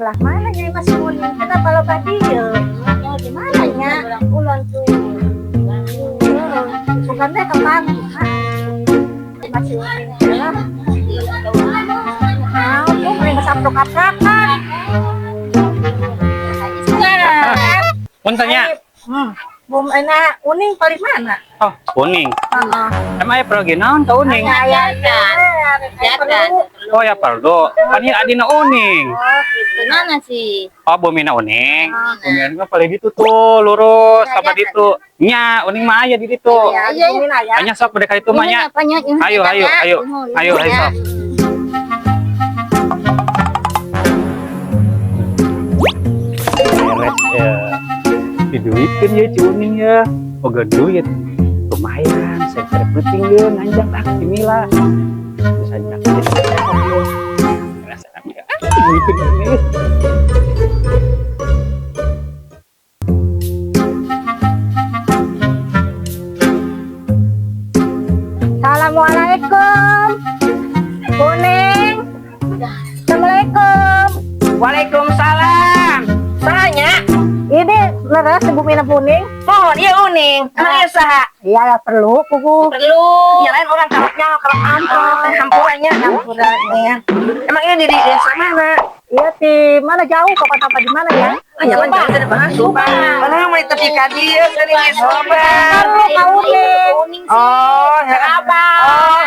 sebelah mana Nyai masih kuning? Kenapa lo dia? Di mana nya? Bulan tuh. Bukan deh kapan? Masih kuning ya. Aku main besar kaprak-kaprak. Puntanya. Bum enak uning paling mana? Oh, kuning. Emang ya pergi naon ka uning? Ya. Oh ya perlu. Kan ya adina uning. Oh, gitu. Mana sih? Oh, bumina uning. Bumina mah paling itu tuh lurus sama itu. Nya, uning mah aya di ditu. Iya. Hanya sok berdeka itu mah nya. Ayo. Ayo sok. Beres ya. Diduitin ya ci uning ya. Boga duit. Lumayan, saya penting ya nanjak tak inilah. Bisa jangan. Duitin ini. Assalamualaikum. Kuning. Assalamualaikum. Waalaikumsalam. Tanya, Ini leres ibu mina kuning. oh dia uning. Emang usaha Iya perlu kuku. perlu nyalain orang kalapnya kalau hampurannya. Ya. Emang ini di desa mana? Iya di mana jauh kok apa di mana ya? Jangan jauh dari mana Subang. Mana mau tepi dia dari Subang. Oh, ya apa? Oh,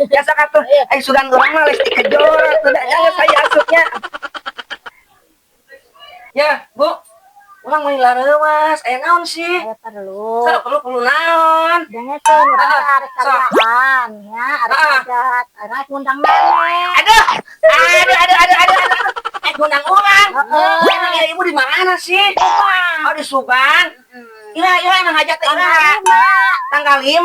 biasa kata, sugan orang mah lesti kejor. Tidak jangan saya asupnya. Ya, Bu. Orang main larawas, naon sih? Saya perlu. Perlu naon? Jangan tuh ada kerjaan ya, ada kerjaan. Ada ngundang nenek. Aduh. Ngundang orang. Emang ibu di mana sih? Oh, di Subang. Iya, emang hajat tanggal 5.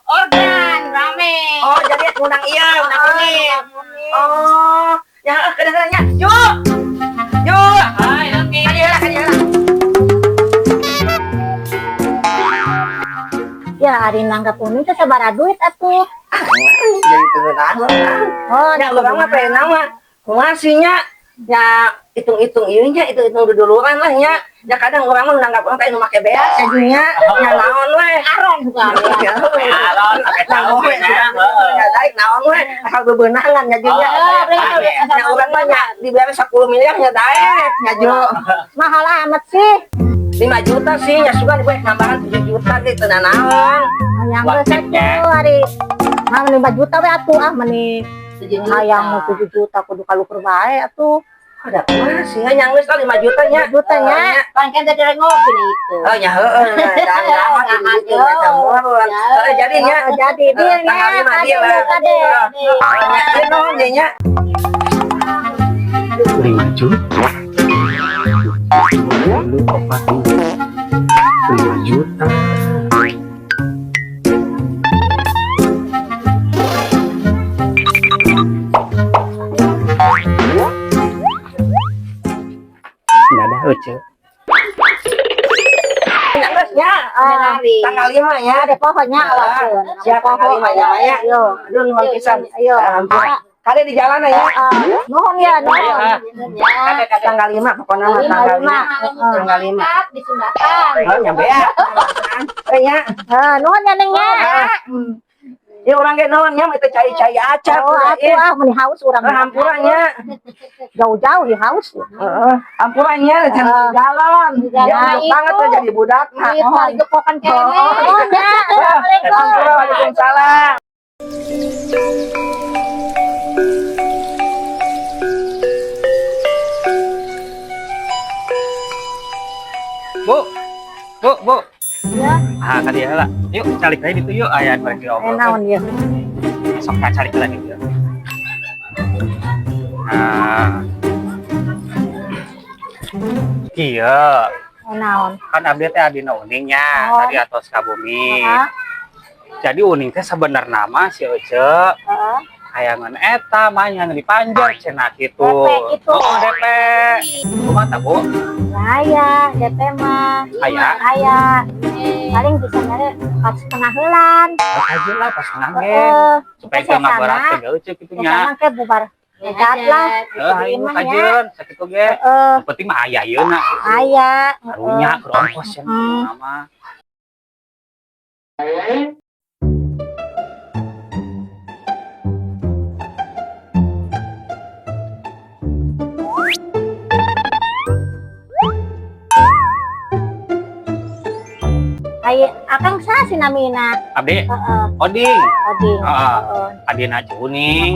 Organ rame. Oh, jadi ngundang undang kuning. Oh, ya kedengarannya. Yuk. Hai, oke. Kadieu. Ya, hari nanggap kuning teh sabaraha duit atuh. Jadi tenang. Oh, Ya, orang mah pengen nama. Kumasihnya ya hitung-hitung ieunya, hitung duduluran lah nya. Ya kadang orang mah nanggap orang teh nu make beas jadinya nya naon we. aron bukan ya. Aron ake tahu we. Ya daik naon we. Asal bebeunangan nya juga. Ya urang mah nya dibere 10 miliar nya daek nya jo. Mahal amat sih. 5 juta sih nya sugan gue nambahan 7 juta gitu na naon. Yang resep tuh hari nah 5 juta we atuh meni hayang 7 juta kudu kalukur bae atuh. Ada kumaha sih yang geus 5 juta nya. 5 juta nya. Kan kan tadi ngopi itu. Oh nya heueuh jadinya Jadi dia nya. Kade. nya 5 juta. Lu opat 5 juta. Nggak ada uce. Tanggal 5 ya. Ada pohonnya awakeun. Siapa tanggal 5 ya? Ayo. Aduh nuhun pisan. Ayo. Kali di jalan ya. Nuhun ya, nuhun. Tanggal 5 pokoknya mah tanggal 5. Tanggal 5. Disundakan. Oh nyampe ya. Ya. Nuhun ya Neng ya. Ya orang ge naon nya itu cai-cai acar. Oh, atuh meni haus urang. Hampurannya. Jauh-jauh di haus. Hampurannya jangan jalan. Ya banget tuh jadi budak. Itu gepokan kene. Oh, ya. Assalamualaikum. Waalaikumsalam. Bu. Ya. Ah, tadi lah. Yuk, calik aja itu yuk. Ayah balik obrol. Naon dia? Sok calik lagi yuk. Nah. Iya. Naon? Kan abdi teh adina uningnya tadi atos kabumi. Jadi uning teh sebenarnya nama si Ece. Kayangan eta mah yang dipanjar cenah kitu. DP itu. Oh, DP. Kumaha ta, Bu? Aya, DP mah. Aya. Aya. Paling bisa nyari pas setengah bulan. Aja lah pas nangge. Supaya ke ngabarat teh geuceuk kitu nya. Sekarang ke bubar Negat lah. Ayo kajeun sakitu ge. Heeh. Yang penting mah aya ayeuna. Aya. Karunya keur ongkos ya mah. Aya akang sa si namina. Abdi, Heeh. Oding. Oding. Heeh. Adina Cuning.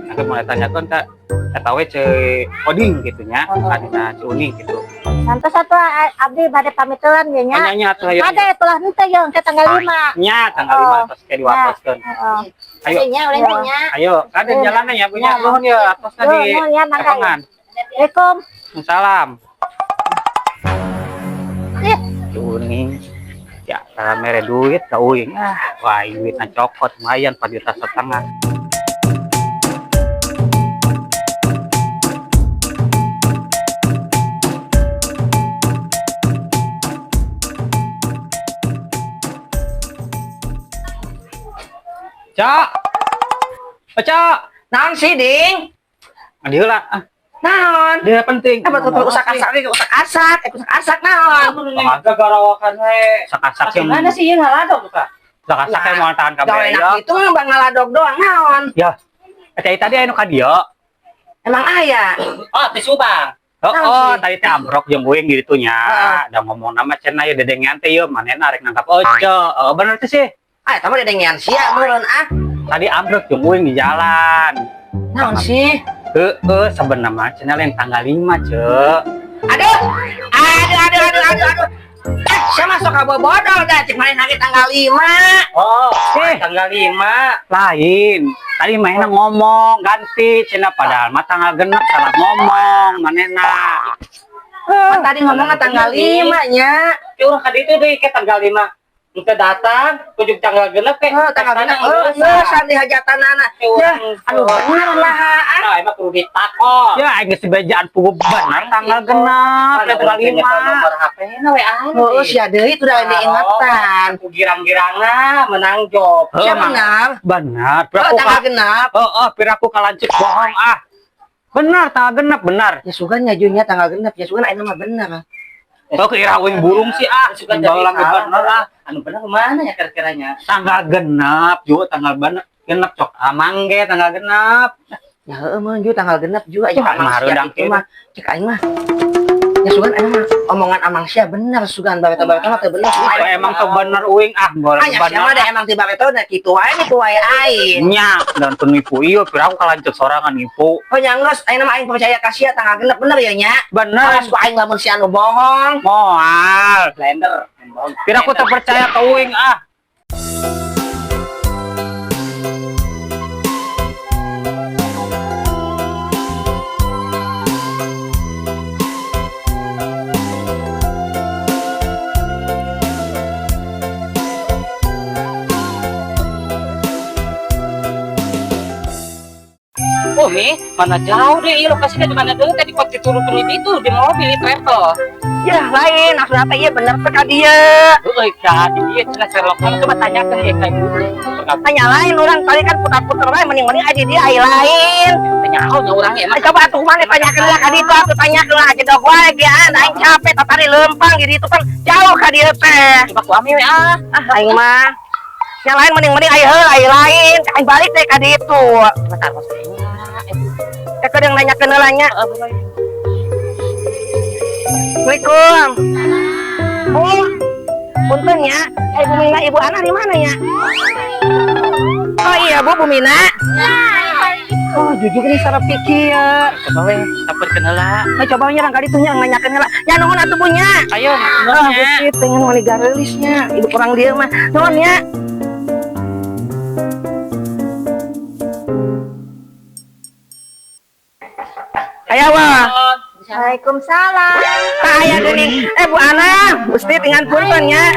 Aku mau tanyakan kak, eta we ceu Oding gitu nya. Adina Cuning gitu. Santos satu abdi bade pamituran ge nya. Nya atuh ayo. Ada itulah henteu yeung ke tanggal 5. Nya tanggal 5 tos ke diwatoskeun. Heeh. Ayo. Nya ulah nya. Ayo, kade jalanna ya punya nuhun ya atos tadi. Nuhun ya mangga. Kapangan? Assalamualaikum. Salam. Ih, Cuning. Ya, cara mere duit ka uing. Wah, duitna cokot lumayan 4,5 juta. Cak. Cak. Naon sih, Ding? Adi heula. Naon? Dia penting. Apa tuh usak-asak ge usak-asak naon? Agak garawakan we. Sak-sak yang Mana sih yang ngaladok tuh kak? sak-sak yang mau tahan Gawe kabeh ya. enak itu mah ngaladog doang naon? Ya. Tadi anu ka dieu. Emang aya. Oh, teh Subang. Oh, tadi teh ambrok jeung uing gitu nya. Da ngomong nama cenah ya dedengan teh yeuh manehna rek nangkap oco. Bener teh sih. Ah, eta mah dedengian sia meureun ah. Tadi ambrok jeung uing di jalan. Naon sih? Sebenarnya mah cenah lain tanggal 5, Cek. Aduh. Saya masuk ke bodol dah, cik main lagi tanggal 5. Oh, tanggal 5 lain. Tadi mainnya ngomong ganti cenah padahal mah tanggal genep salah ngomong manehna. Tadi ngomongnya tanggal 5 nya. Ya urang ka ditu deui ke tanggal 5. Engke datang tujuh tanggal genep teh. Tanggal 5. Sandi hajatanana. Ya, aduh bener lah. Ah, emang kudu ditakon. Ya, geus dibejaan puguh bener tanggal genep tanggal 5. Nomor HP-na we anu. Oh, sia deui itu udah diingatan. Ku girang-girangna menang job. Sia benar. Benar. Oh, tanggal genap. Piraku kalancut bohong ah. Benar tanggal genep benar. Ya sugan nyajunya tanggal genap, ya sugan ayeuna mah bener. Oh, kira uing burung sih ah. Sugan Bawa jadi lambe salah. bener ah. Anu bener kemana ya kira-kiranya? Tanggal genep juga tanggal bener. Genep cok amangge tanggal genep. Ya heeh mah ju tanggal genap juga Ya, ya amang mah sia redang itu mah. Cek aing mah. Ya sugan ayeuna mah omongan amang sia bener sugan baweta-baweta mah teu bener. Oh, emang tuh bener uing ah. Boleh Anya sia mah da emang ti baweta na kitu wae aing. nya dan penipu iya piraku kalancut sorangan nipu. Oh nyanggeus ayeuna mah aing percaya ka sia tanggal genap bener ya nya. Bener. Awas ku aing lamun si anu bohong. Moal. Blender. Piraku terpercaya ke uing ah. Oh Mi, mana jauh deh, iya lokasinya di mana dulu tadi pas diturun itu di mobil di travel. Ya lain maksudna teh ieu bener teh ka dieu. Euy kan, dia cenah Sherlock Holmes coba tanyakan ya kayak gitu. Tanya lain orang tadi kan putar-putar wae mending-mending aja dia ai lain. Tanya nya urang emang. Coba atuh mana tanyakeun lah ka ditu atuh tanyakeun lah jedog wae ge aing capek tadi lempang jadi itu kan jauh ka dieu teh. Coba ku ame we ah. Aing mah yang lain mending-mending ai heul ai lain aing balik teh ka ditu. Bentar bos. Teh kedeung nanyakeun heula nya. Assalamualaikum. Oh, punten ya. Bu Mina, Ibu Ana di mana ya? Oh iya, Bu Mina. Oh, jujur ini sarap pikir. Coba we, sampun kenela. Coba nyerang kali tuh yang nanyakeun heula. Ya nuhun atuh punya. Ayo, Ah, busit pengen mani garelisnya. Ibu kurang dia mah. Nuhun ya. Ayo, wah. Waalaikumsalam. Aya geuning. Bu Ana, Gusti dengan punten ya.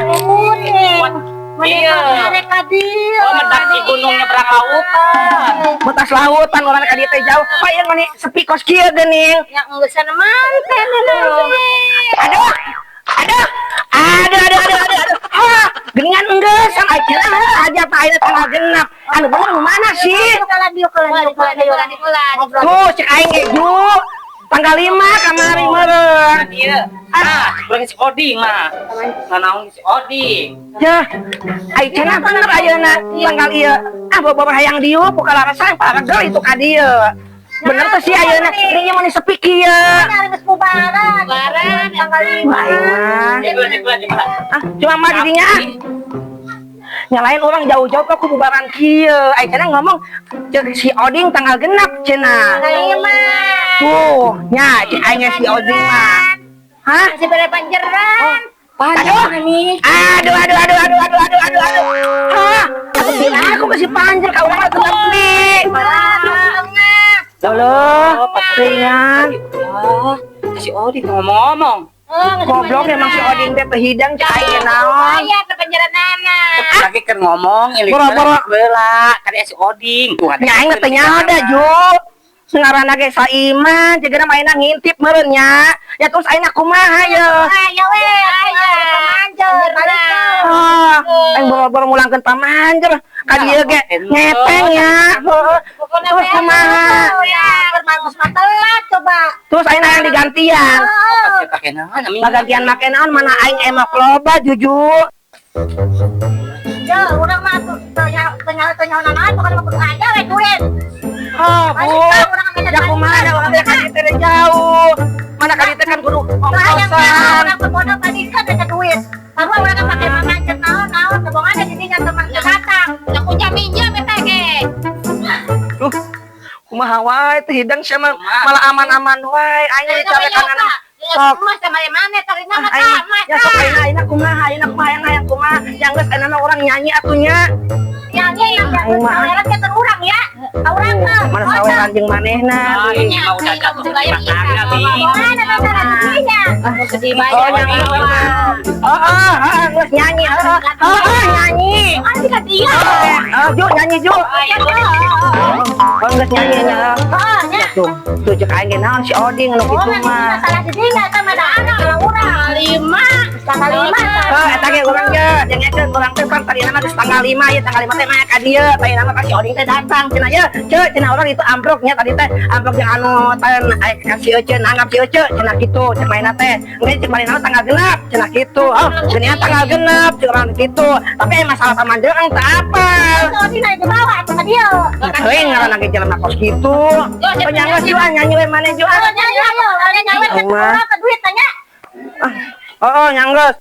Iya. Mereka dia. Oh, mendaki gunung nyebrang lautan. Betas lautan orang ka dieu teh jauh. Pak yang mani sepi kos kieu geuning. Yang geus sana mah teh Aduh. Aduh. Aduh. Ha, Geningan enggeus sang acara aja Pak ayeuna tanggal genep. Anu bener mana sih? Tuh cek aing ge Ju. Tanggal 5 kamari meureun. Iya. Kurang si Oding mah. Nganaon si Oding. Ya, ayeuna bener ayeuna tanggal ieu. Bawa hayang dieu pukalarasan paragel itu ka dieu. Bener tuh sih ayeuna ini mah sepi kieu. Nyari geus bubaran tanggal 5. Cuma mah didinya. Nyalain orang jauh-jauh ke bubaran kieu. Ayeuna ngomong cek si Oding tanggal genep cenah. Tuh, nya cek aing si Oding mah. Hah? Si bere panjeran. Aduh. Aduh. Hah? Aku kasih panjer ka urang teu ngerti. Loh, patringan. Si Oding ngomong-ngomong. Goblok emang si Oding teh hidang cek aing naon. Aya ke panjeranana. Lagi kan ngomong ini Boro-boro. bela kan si Oding. Nya aing teh nyaho Ju. Ngaranna ge Saiman, jegana mainan ngintip meureun nya. Ya terus ayeuna kumaha ye? Aya we, aya pamanjer. Aing boro-boro ngulangkeun pamanjer. Ka dieu ge ngeteng ya. Terus kumaha? Berbagus mah telat coba. Terus ayeuna yang digantian. Pakai naon ami. Gantian make naon mana aing emok loba juju. Ya, urang mah tuh tanya naon bukan mah kudu aja we duit. Oh, Bu. Ya kumaha da urang teh ka dieu teh jauh. Mana ka dieu teh kan kudu ongkosan. Orang pemodal tadi kan ada duit. Baru orang kan pakai pamanjer naon tebongan di dinya teman datang. Yang punya minjem eta ge. Duh. Kumaha wae teh hidang sia mah malah aman-aman wae. Aing dicarekan anak. Sok. Mas sama mana tadi nama Ya sok ayeuna kumaha hayang kumaha. Yang geus ayeuna urang nyanyi atunya. Nyanyi yang saweran ke terurang ya. Urang mah. Mana saweran jeung manehna. Ini mau dadak pasangna mi. Mana tataran dinya. Sedih Oh, geus nyanyi. Nyanyi. Andi ka dia. Ju nyanyi Ju. Oh, geus nyanyi nya. nya. Tuh cek aing ge naon si Oding anu kitu mah. Masalah di dinya kan ada anak urang. 5. Tanggal 5. Eta ge urang ge dengekeun urang teh pan tadi nama geus tanggal 5 ya tanggal 5 teh mah ka dieu. Tadi nama ka si Oding teh datang cenah ye. Ceu cenah urang itu amplopnya tadi teh amplop yang anu tan si Ece nanggap si Ece cenah kitu cek mainna teh. Engge cek mainna tanggal genep cenah kitu. Oh, geuningan tanggal genep cek urang kitu. Tapi masalah pamanjer teh apal. Oding naik ke bawah atuh ka dieu. Heuing ngaranna ge jalan kos kitu. Penyangga jiwa nyanyi we maneh Ju. Nyanyi ayo, nyanyi ke urang ke duit tanya. Oh, nyanggeus.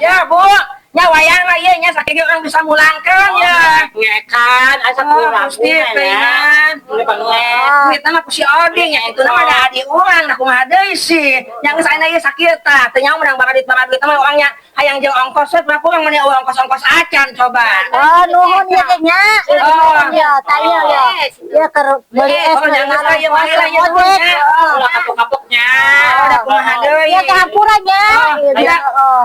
Ya, Bu. Nya wayang lah ieu nya saking orang bisa mulangkeun ya. Ngekan asa kurang Pasti pengen. Duit mah ku si Oding ya itu nama da adi urang da kumaha deui sih. Yang saena ieu sakieu tah teu nyaho menang bakal duit mah orangnya hayang jeung ongkos we kurang meni ongkos acan coba. Oh, nuhun ya teh nya. Oh. Ya, tanya ya. Ya ke beli es. Oh, jangan saya mari lah ya. ulah kapok-kapoknya. Da kumaha deui. Ya campurannya. Ya,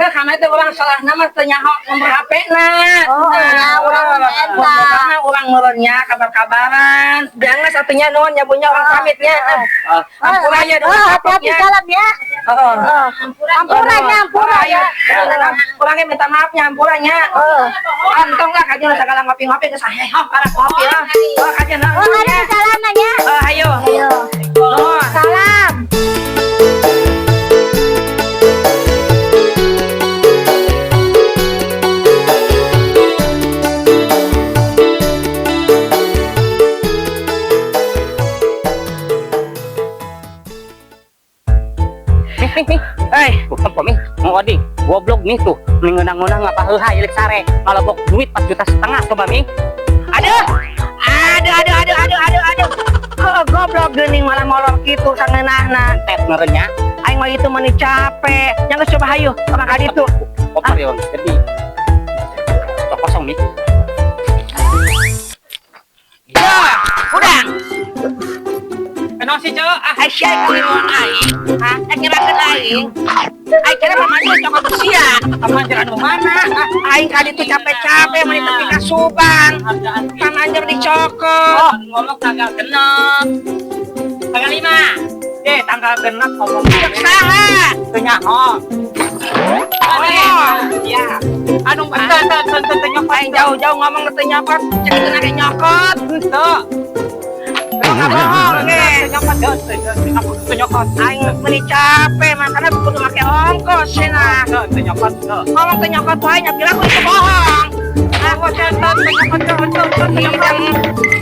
ke kana teh urang salah nama teu nyaho nomor HP-na. Oh, ya urang eta. Karena orang meureunnya kabar-kabaran. Jangan satunya nuhun nyabunya orang pamitnya. Ampura aja dong. Hati-hati salam ya. Ampurannya, ampurannya. Kurangnya minta maafnya, ampurannya. Antong lah kajian segala ngopi-ngopi ke saya. Para kopi lah. Kajian lah. Oh, ada salaman ya. Ayo. Ayo. Salam. nih tuh mengenang-enang apa heuha ilik sare ngalobok duit 4,5 juta coba Ming. Aduh. Oh, goblok geuning malah molor kitu sangeunahna. Tet ngerenya Aing mah itu meni capek. Yang coba hayu sama ka ditu. koper ya jadi stok kosong nih. Ya, udah. Kenapa sih cok? Ai syai kaliruan aing. Hah? Kira-kira aing. Aing kira pamajer cokot usia. Pamajer anu mana? Aing ka ditu capek-capek meni tepi ka Subang. Pamajer dicokot. Oh, ngomong tanggal genep. Tanggal 5. Tanggal genep ngomong Cek saha? teu nyaho. Ya. Anu teu nyokot Aing jauh-jauh ngomong teu nyokot. Cek itu nake nyokot. teu. Bohong ge. Teu nyokot. Aing meni capek makanya kudu make ongkos cenah. Teu nyokot. Ngomong teu nyokot wae nya bilang ku itu bohong. Aku cetot teu nyokot.